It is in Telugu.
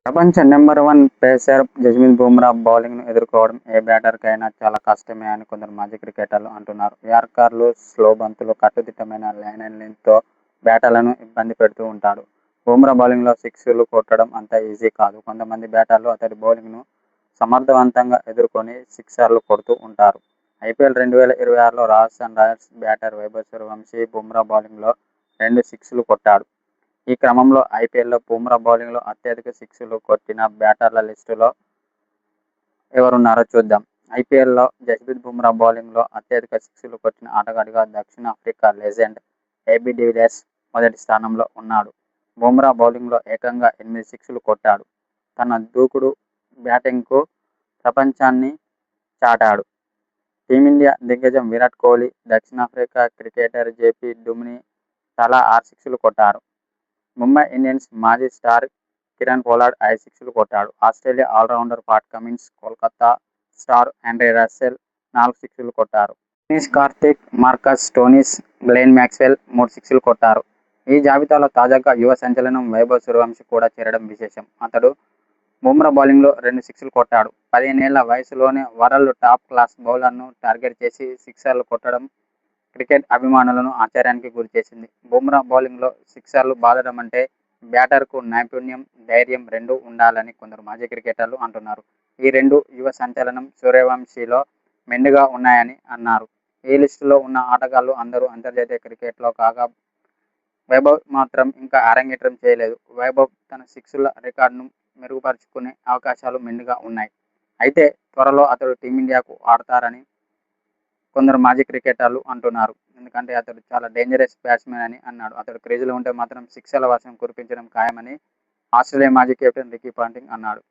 ప్రపంచ నెంబర్ 1 పేసర్ జస్ప్రీత్ బుమ్రా బౌలింగ్ను ఎదుర్కోవడం ఏ బ్యాటర్కైనా చాలా కష్టమే అని కొందరు మాజీ క్రికెటర్లు అంటున్నారు. యార్కర్లు, స్లో బంతులు, కట్టుదిట్టమైన లైనెన్లతో బ్యాటర్లను ఇబ్బంది పెడుతూ ఉంటాడు. బుమ్రా బౌలింగ్లో సిక్సర్లు కొట్టడం అంత ఈజీ కాదు. కొంతమంది బ్యాటర్లు అతడి బౌలింగ్ను సమర్థవంతంగా ఎదుర్కొని సిక్సర్లు కొడుతూ ఉంటారు. ఐపీఎల్ 2026లో రాజస్థాన్ రాయల్స్ బ్యాటర్ వైభవ్ సూర్యవంశీ బుమ్రా బౌలింగ్లో 2 సిక్స్లు కొట్టాడు. ఈ క్రమంలో ఐపీఎల్లో బుమ్రా బౌలింగ్లో అత్యధిక సిక్స్లు కొట్టిన బ్యాటర్ల లిస్టులో ఎవరున్నారో చూద్దాం. ఐపీఎల్లో జస్ప్రీత్ బుమ్రా బౌలింగ్లో అత్యధిక సిక్స్లు కొట్టిన ఆటగాడిగా దక్షిణాఫ్రికా లెజెండ్ ఏబీ డివిలియర్స్ మొదటి స్థానంలో ఉన్నాడు. బుమ్రా బౌలింగ్లో ఏకంగా 8 సిక్స్లు కొట్టాడు. తన దూకుడు బ్యాటింగ్కు ప్రపంచాన్ని చాటాడు. టీమిండియా దిగ్గజం విరాట్ కోహ్లీ, దక్షిణాఫ్రికా క్రికెటర్ జేపీ డుమిని తలా 6 సిక్స్లు కొట్టారు. ముంబై ఇండియన్స్ మాజీ స్టార్ కిరణ్ పొలార్డ్ 5 సిక్స్లు కొట్టాడు. Australia all-rounder Pat Cummins, Kolkata star Andre Russell 4 సిక్స్లు కొట్టారు. Dinesh Karthik, Marcus Stoinis, Glenn Maxwell 3 సిక్స్లు కొట్టారు. ఈ జాబితాలో తాజాగా యువ సంచలనం వైభవ్ సూర్యవంశీ కూడా చేరడం విశేషం. అతడు బుమ్రా బౌలింగ్లో 2 సిక్స్లు కొట్టాడు. 15 ఏళ్ల వయసులోనే వరల్డ్ టాప్ క్లాస్ బౌలర్ను టార్గెట్ చేసి సిక్సర్లు కొట్టడం క్రికెట్ అభిమానులను ఆశ్చర్యానికి గురిచేసింది. బుమ్రా బౌలింగ్లో సిక్సర్లు బాదడమంటే బ్యాటర్కు నైపుణ్యం, ధైర్యం రెండూ ఉండాలని కొందరు మాజీ క్రికెటర్లు అంటున్నారు. ఈ రెండు యువ సంచలనం సూర్యవంశీలో మెండుగా ఉన్నాయని అన్నారు. ఈ లిస్టులో ఉన్న ఆటగాళ్లు అందరూ అంతర్జాతీయ క్రికెట్లో కాగా వైభవ్ మాత్రం ఇంకా అరంగేట్రం చేయలేదు. వైభవ్ తన సిక్స్ల రికార్డును మెరుగుపరుచుకునే అవకాశాలు మెండుగా ఉన్నాయి. అయితే త్వరలో అతడు టీమిండియాకు ఆడతారని కొందరు మాజీ క్రికెటర్లు అంటున్నారు. ఎందుకంటే అతడు చాలా డేంజరస్ బ్యాట్స్మన్ అని అన్నాడు. అతడు క్రీజులో ఉంటే మాత్రం సిక్సర్ల వర్షం కురిపించడం ఖాయమని ఆస్ట్రేలియా మాజీ కెప్టెన్ రికీ పాంటింగ్ అన్నాడు.